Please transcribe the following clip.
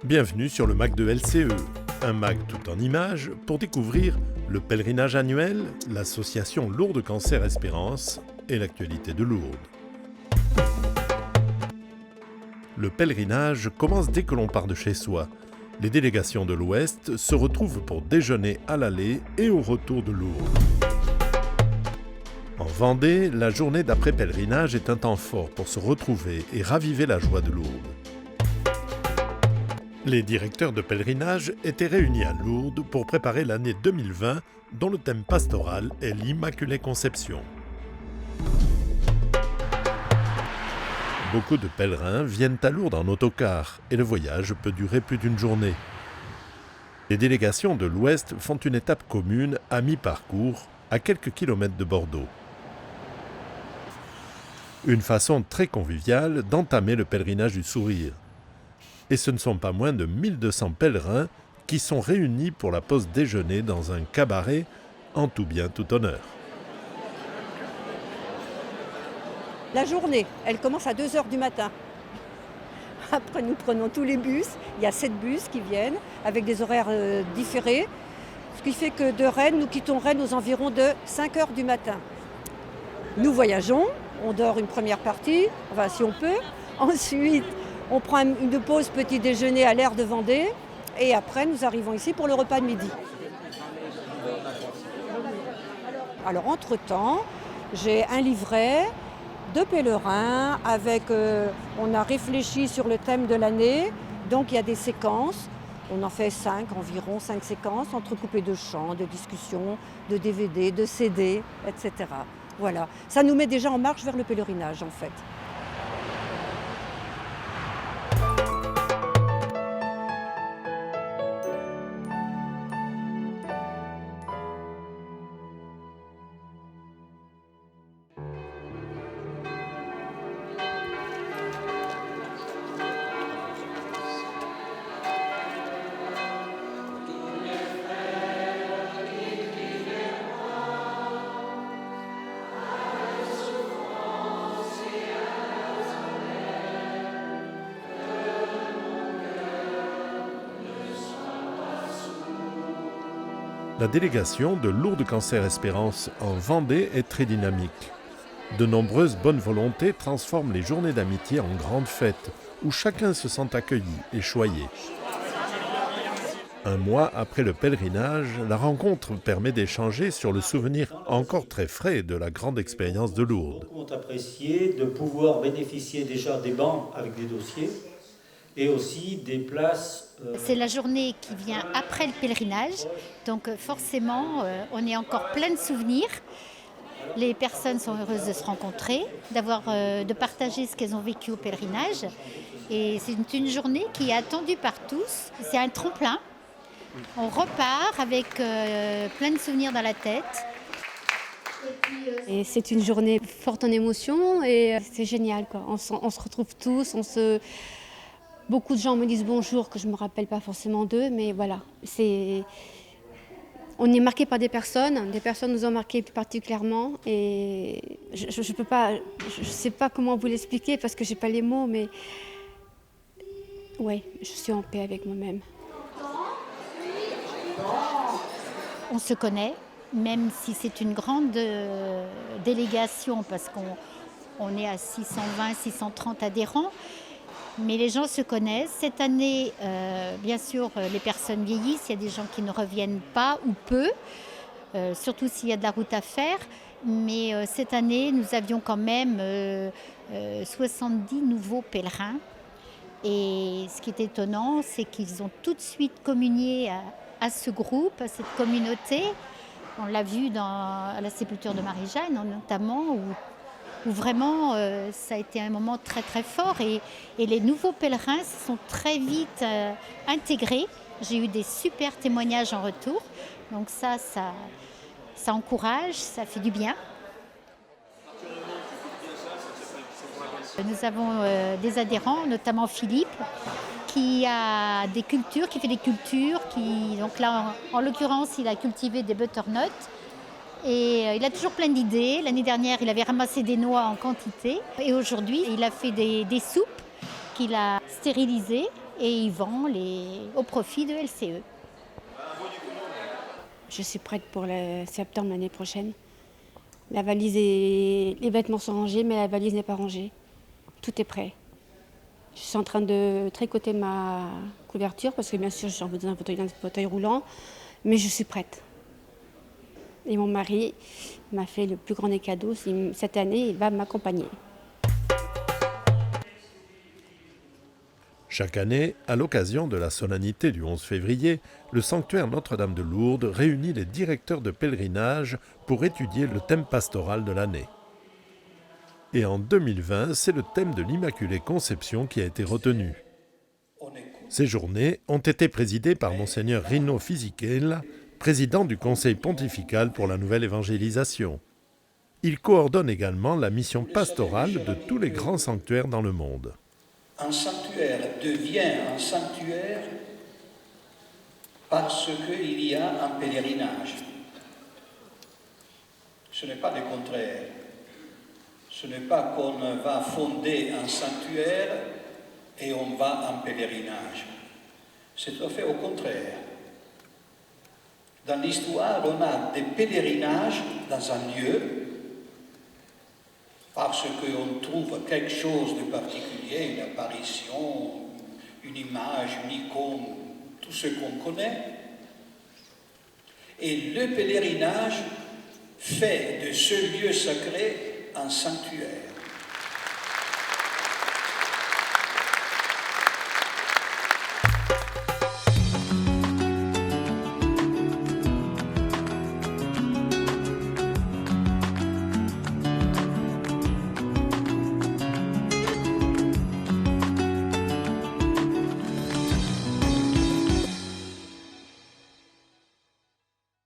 Bienvenue sur le MAC de LCE, un MAC tout en images pour découvrir le pèlerinage annuel, l'association Lourdes Cancer Espérance et l'actualité de Lourdes. Le pèlerinage commence dès que l'on part de chez soi. Les délégations de l'Ouest se retrouvent pour déjeuner à l'aller et au retour de Lourdes. En Vendée, la journée d'après-pèlerinage est un temps fort pour se retrouver et raviver la joie de Lourdes. Les directeurs de pèlerinage étaient réunis à Lourdes pour préparer l'année 2020 dont le thème pastoral est l'Immaculée Conception. Beaucoup de pèlerins viennent à Lourdes en autocar et le voyage peut durer plus d'une journée. Les délégations de l'Ouest font une étape commune à mi-parcours, à quelques kilomètres de Bordeaux. Une façon très conviviale d'entamer le pèlerinage du sourire. Et ce ne sont pas moins de 1200 pèlerins qui sont réunis pour la pause déjeuner dans un cabaret en tout bien, tout honneur. La journée, elle commence à 2h du matin. Après, nous prenons tous les bus. Il y a 7 bus qui viennent avec des horaires différés. Ce qui fait que de Rennes, nous quittons Rennes aux environs de 5h du matin. Nous voyageons, on dort une première partie, enfin si on peut. Ensuite, on prend une pause petit déjeuner à l'aire de Vendée et après nous arrivons ici pour le repas de midi. Alors entre-temps, j'ai un livret de pèlerins avec, on a réfléchi sur le thème de l'année, donc il y a des séquences, on en fait 5 séquences, entrecoupées de chants, de discussions, de DVD, de CD, etc. Voilà, ça nous met déjà en marche vers le pèlerinage en fait. La délégation de Lourdes Cancer Espérance en Vendée est très dynamique. De nombreuses bonnes volontés transforment les journées d'amitié en grandes fêtes, où chacun se sent accueilli et choyé. Un mois après le pèlerinage, la rencontre permet d'échanger sur le souvenir encore très frais de la grande expérience de Lourdes. Beaucoup ont apprécié de pouvoir bénéficier déjà des bancs avec des dossiers et aussi des places. C'est la journée qui vient après le pèlerinage, donc forcément on est encore plein de souvenirs. Les personnes sont heureuses de se rencontrer, de partager ce qu'elles ont vécu au pèlerinage. Et c'est une journée qui est attendue par tous. C'est un tremplin. On repart avec plein de souvenirs dans la tête. Et c'est une journée forte en émotions et c'est génial, quoi. On se retrouve tous, Beaucoup de gens me disent bonjour, que je ne me rappelle pas forcément d'eux, mais voilà. On est marqué par des personnes nous ont marqués plus particulièrement. Et je ne sais pas comment vous l'expliquer parce que je n'ai pas les mots, mais ouais, je suis en paix avec moi-même. On se connaît, même si c'est une grande délégation, parce qu'on est à 620, 630 adhérents. Mais les gens se connaissent. Cette année, bien sûr, les personnes vieillissent. Il y a des gens qui ne reviennent pas ou peu, surtout s'il y a de la route à faire. Mais cette année, nous avions quand même 70 nouveaux pèlerins. Et ce qui est étonnant, c'est qu'ils ont tout de suite communié à ce groupe, à cette communauté. On l'a vu à la sépulture de Marie-Jeanne, notamment, où vraiment ça a été un moment très très fort et les nouveaux pèlerins se sont très vite intégrés. J'ai eu des super témoignages en retour, donc ça encourage, ça fait du bien. Nous avons des adhérents, notamment Philippe, qui fait des cultures, donc là en l'occurrence il a cultivé des butternuts. Et il a toujours plein d'idées. L'année dernière, il avait ramassé des noix en quantité. Et aujourd'hui, il a fait des soupes qu'il a stérilisées et il vend au profit de LCE. Je suis prête pour le septembre l'année prochaine. La valise les vêtements sont rangés, mais la valise n'est pas rangée. Tout est prêt. Je suis en train de tricoter ma couverture parce que bien sûr, j'ai envie d'un fauteuil roulant, mais je suis prête. Et mon mari m'a fait le plus grand des cadeaux. Cette année, il va m'accompagner. Chaque année, à l'occasion de la solennité du 11 février, le sanctuaire Notre-Dame de Lourdes réunit les directeurs de pèlerinage pour étudier le thème pastoral de l'année. Et en 2020, c'est le thème de l'Immaculée Conception qui a été retenu. Ces journées ont été présidées par Monseigneur Rino Fisichella, président du Conseil pontifical pour la nouvelle évangélisation. Il coordonne également la mission pastorale de tous les grands sanctuaires dans le monde. Un sanctuaire devient un sanctuaire parce qu'il y a un pèlerinage. Ce n'est pas le contraire. Ce n'est pas qu'on va fonder un sanctuaire et on va en pèlerinage. C'est tout à fait au contraire. Dans l'histoire, on a des pèlerinages dans un lieu parce qu'on trouve quelque chose de particulier, une apparition, une image, une icône, tout ce qu'on connaît. Et le pèlerinage fait de ce lieu sacré un sanctuaire.